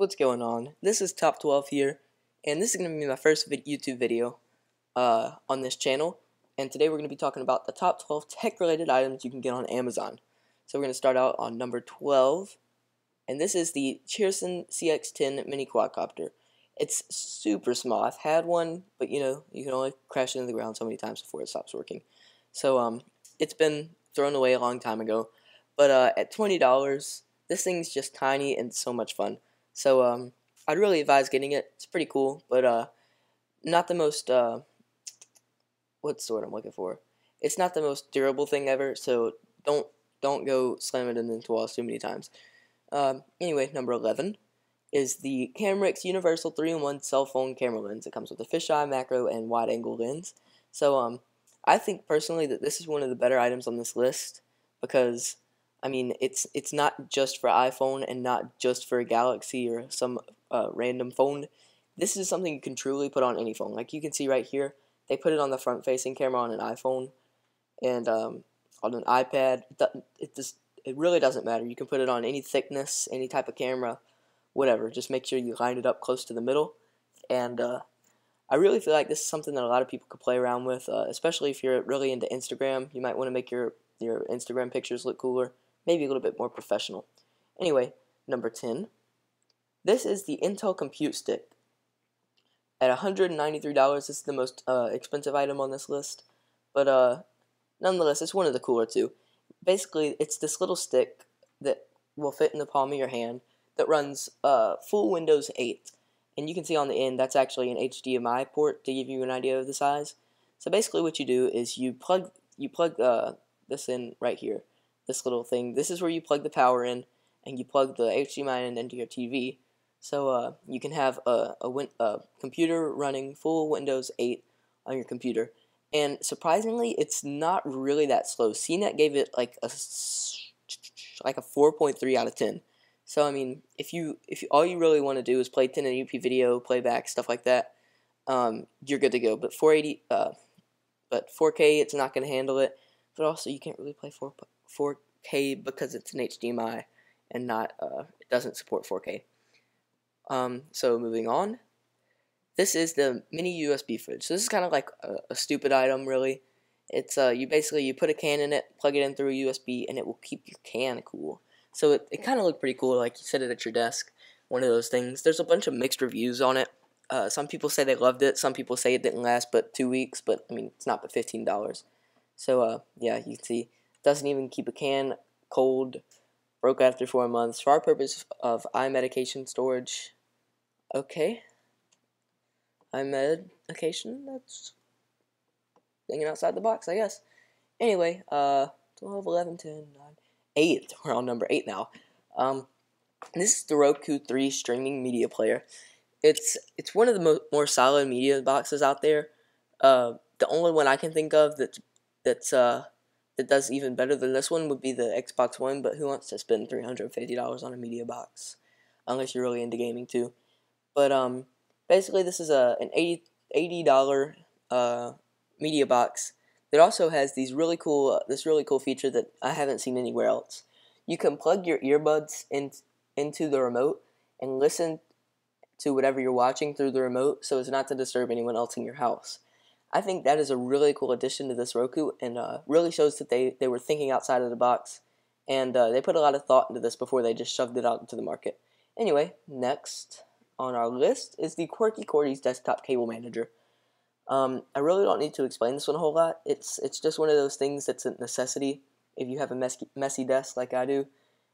What's going on? This is Top 12 here, and this is going to be my first YouTube video on this channel. And today we're going to be talking about the top 12 tech-related items you can get on Amazon. So we're going to start out on number 12, and this is the Cheerson CX10 mini quadcopter. It's super small. I've had one, but you can only crash it into the ground so many times before it stops working. So it's been thrown away a long time ago, but at $20, this thing's just tiny and so much fun. So I'd really advise getting it. It's pretty cool, but not the most what's the word I'm looking for? It's not the most durable thing ever. So don't go slam it into walls too many times. Anyway, number 11 is the Camrix Universal 3-in-1 cell phone camera lens. It comes with a fisheye, macro, and wide-angle lens. So I think personally that this is one of the better items on this list because I mean, it's not just for iPhone and not just for a Galaxy or some random phone. This is something you can truly put on any phone. Like you can see right here, they put it on the front-facing camera on an iPhone and on an iPad. It really doesn't matter. You can put it on any thickness, any type of camera, whatever. Just make sure you line it up close to the middle. And I really feel like this is something that a lot of people could play around with, especially if you're really into Instagram. You might want to make your Instagram pictures look cooler. Maybe a little bit more professional. Anyway, number 10. This is the Intel Compute Stick. At $193, this is the most expensive item on this list. But nonetheless, it's one of the cooler too. Basically, it's this little stick that will fit in the palm of your hand that runs full Windows 8. And you can see on the end, that's actually an HDMI port to give you an idea of the size. So basically what you do is you plug this in right here. This little thing. This is where you plug the power in, and you plug the HDMI in into your TV. So you can have a computer running full Windows 8 on your computer. And surprisingly, it's not really that slow. CNET gave it like a 4.3 out of 10. So I mean, if you all you really want to do is play 1080p video, playback, stuff like that, you're good to go. But 4K, it's not going to handle it. But also, you can't really play 4K because it's an HDMI and not it doesn't support 4K. So moving on, this is the mini USB fridge. So this is kind of like a stupid item, really. It's you put a can in it, plug it in through a USB, and it will keep your can cool. So it kind of looked pretty cool, like you set it at your desk. One of those things. There's a bunch of mixed reviews on it. Some people say they loved it. Some people say it didn't last but 2 weeks. But I mean, it's not but $15. So yeah, you can see. Doesn't even keep a can cold, broke after 4 months. For our purpose of eye medication storage, okay. Eye medication, that's thinking outside the box, I guess. Anyway, 12, 11, 10, 9, 8. We're on number 8 now. This is the Roku 3 streaming media player. It's one of the more solid media boxes out there. The only one I can think of that does even better than this one would be the Xbox One, but who wants to spend $350 on a media box? Unless you're really into gaming too. But basically this is an $80 media box that also has this really cool feature that I haven't seen anywhere else. You can plug your earbuds into the remote and listen to whatever you're watching through the remote so as not to disturb anyone else in your house. I think that is a really cool addition to this Roku, and really shows that they were thinking outside of the box, and they put a lot of thought into this before they just shoved it out into the market. Anyway, next on our list is the quirky Cordys desktop cable manager. I really don't need to explain this one a whole lot. It's just one of those things that's a necessity if you have a messy desk like I do,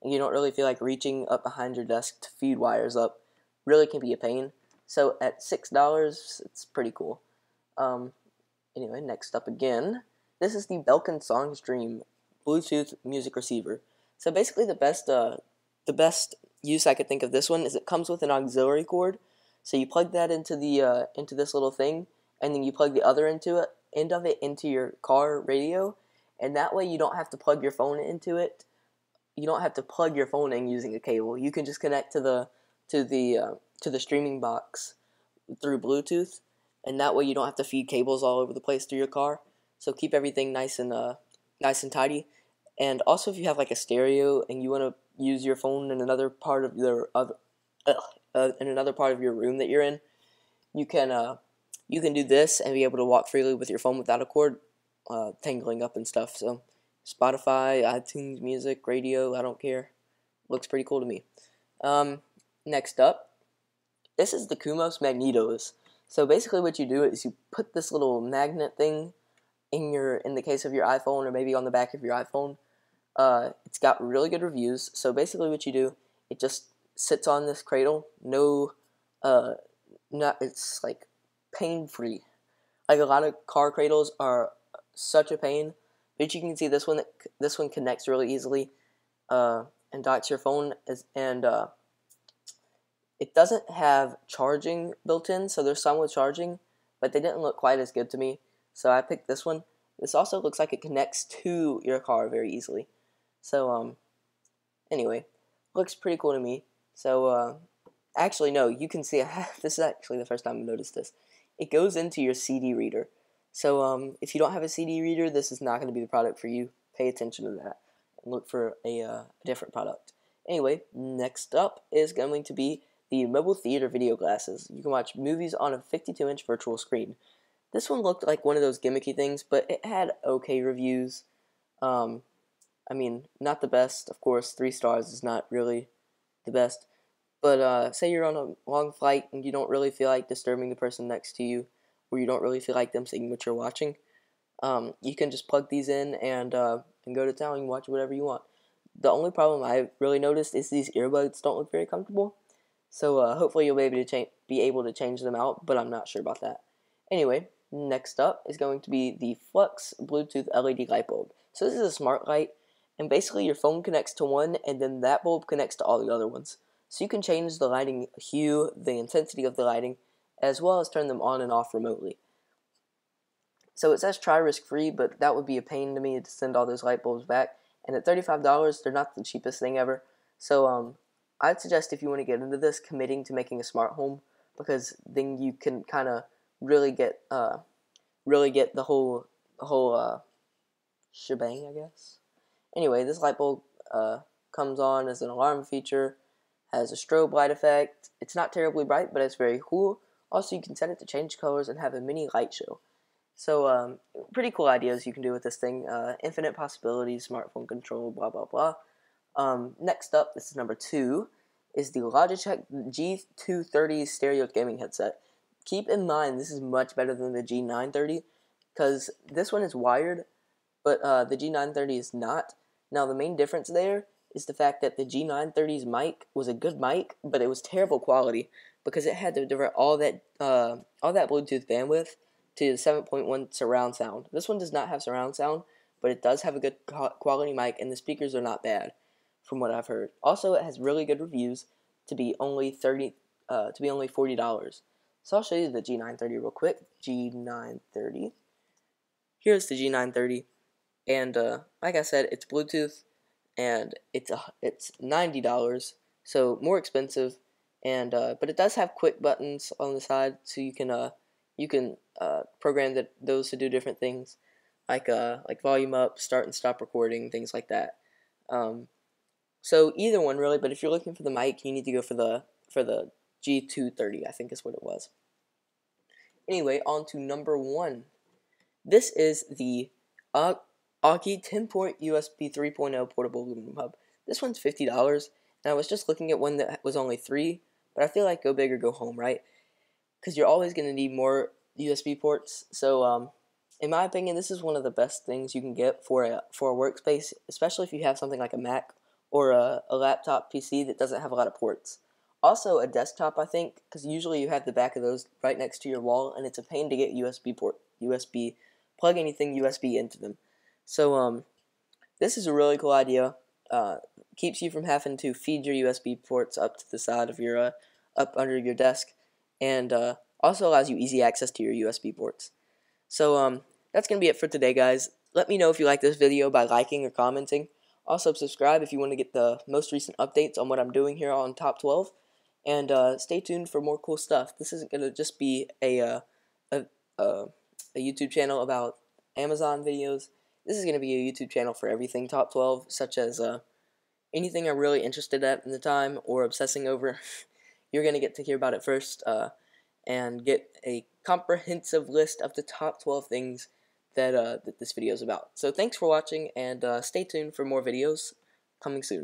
and you don't really feel like reaching up behind your desk to feed wires up. Really can be a pain. So at $6, it's pretty cool. Anyway, next up again, this is the Belkin SongsDream Bluetooth music receiver. So basically the best use I could think of this one is it comes with an auxiliary cord. So you plug that into this little thing, and then you plug the other end of it into your car radio, and that way you don't have to plug your phone into it. You don't have to plug your phone in using a cable. You can just connect to the streaming box through Bluetooth. And that way you don't have to feed cables all over the place through your car. So keep everything nice and tidy. And also if you have like a stereo and you want to use your phone in another part of in another part of your room that you're in, you can do this and be able to walk freely with your phone without a cord tangling up and stuff. So Spotify, iTunes Music, radio, I don't care. Looks pretty cool to me. Next up, this is the Kumos Magnetos. So basically what you do is you put this little magnet thing in the case of your iPhone, or maybe on the back of your iPhone. It's got really good reviews. So basically what you do, it just sits on this cradle. It's like pain-free. Like a lot of car cradles are such a pain, but you can see this one connects really easily and docks your phone, and it doesn't have charging built in, so there's some with charging, but they didn't look quite as good to me, so I picked this one. This also looks like it connects to your car very easily. So, anyway, looks pretty cool to me. So, actually, no, you can see, this is actually the first time I've noticed this. It goes into your CD reader. So, if you don't have a CD reader, this is not going to be the product for you. Pay attention to that and look for a different product. Anyway, next up is going to be the mobile theater video glasses. You can watch movies on a 52-inch virtual screen. This one looked like one of those gimmicky things, but it had okay reviews. I mean, not the best, of course. 3 stars is not really the best. But say you're on a long flight and you don't really feel like disturbing the person next to you, or you don't really feel like them seeing what you're watching, you can just plug these in and go to town and watch whatever you want. The only problem I really noticed is these earbuds don't look very comfortable. So hopefully you'll be able to change them out, but I'm not sure about that. Anyway, next up is going to be the Flux Bluetooth LED light bulb. So this is a smart light, and basically your phone connects to one, and then that bulb connects to all the other ones. So you can change the lighting hue, the intensity of the lighting, as well as turn them on and off remotely. So it says try risk-free, but that would be a pain to me to send all those light bulbs back. And at $35, they're not the cheapest thing ever. So I'd suggest, if you want to get into this, committing to making a smart home, because then you can kind of really get the whole shebang, I guess. Anyway, this light bulb comes on as an alarm feature, has a strobe light effect. It's not terribly bright, but it's very cool. Also, you can set it to change colors and have a mini light show. So, pretty cool ideas you can do with this thing. Infinite possibilities, smartphone control, blah, blah, blah. Next up, this is number 2, is the Logitech G230 stereo gaming headset. Keep in mind, this is much better than the G930, because this one is wired, but the G930 is not. Now, the main difference there is the fact that the G930's mic was a good mic, but it was terrible quality, because it had to divert all that Bluetooth bandwidth to 7.1 surround sound. This one does not have surround sound, but it does have a good quality mic, and the speakers are not bad, from what I've heard. Also, it has really good reviews to be only $40. So I'll show you the G930 real quick. G930. Here's the G930, and like I said, it's Bluetooth, and it's $90, so more expensive, and but it does have quick buttons on the side, so you can program those to do different things, like volume up, start and stop recording, things like that. So either one really, but if you're looking for the mic, you need to go for the G230, I think is what it was. Anyway, on to number 1. This is the Auggie 10-port USB 3.0 portable aluminum hub. This one's $50, and I was just looking at one that was only $3, but I feel like go big or go home, right? Because you're always going to need more USB ports. So, in my opinion, this is one of the best things you can get for a workspace, especially if you have something like a Mac or a laptop PC that doesn't have a lot of ports. Also, a desktop, I think, because usually you have the back of those right next to your wall, and it's a pain to get plug anything USB into them. So, this is a really cool idea. Keeps you from having to feed your USB ports up to the side of your, up under your desk, and also allows you easy access to your USB ports. So, that's going to be it for today, guys. Let me know if you like this video by liking or commenting. Also, subscribe if you want to get the most recent updates on what I'm doing here on Top 12. And stay tuned for more cool stuff. This isn't going to just be a YouTube channel about Amazon videos. This is going to be a YouTube channel for everything Top 12, such as anything I'm really interested in the time or obsessing over. you're going to get to hear about it first and get a comprehensive list of the top 12 things that this video is about. So thanks for watching, and stay tuned for more videos coming soon.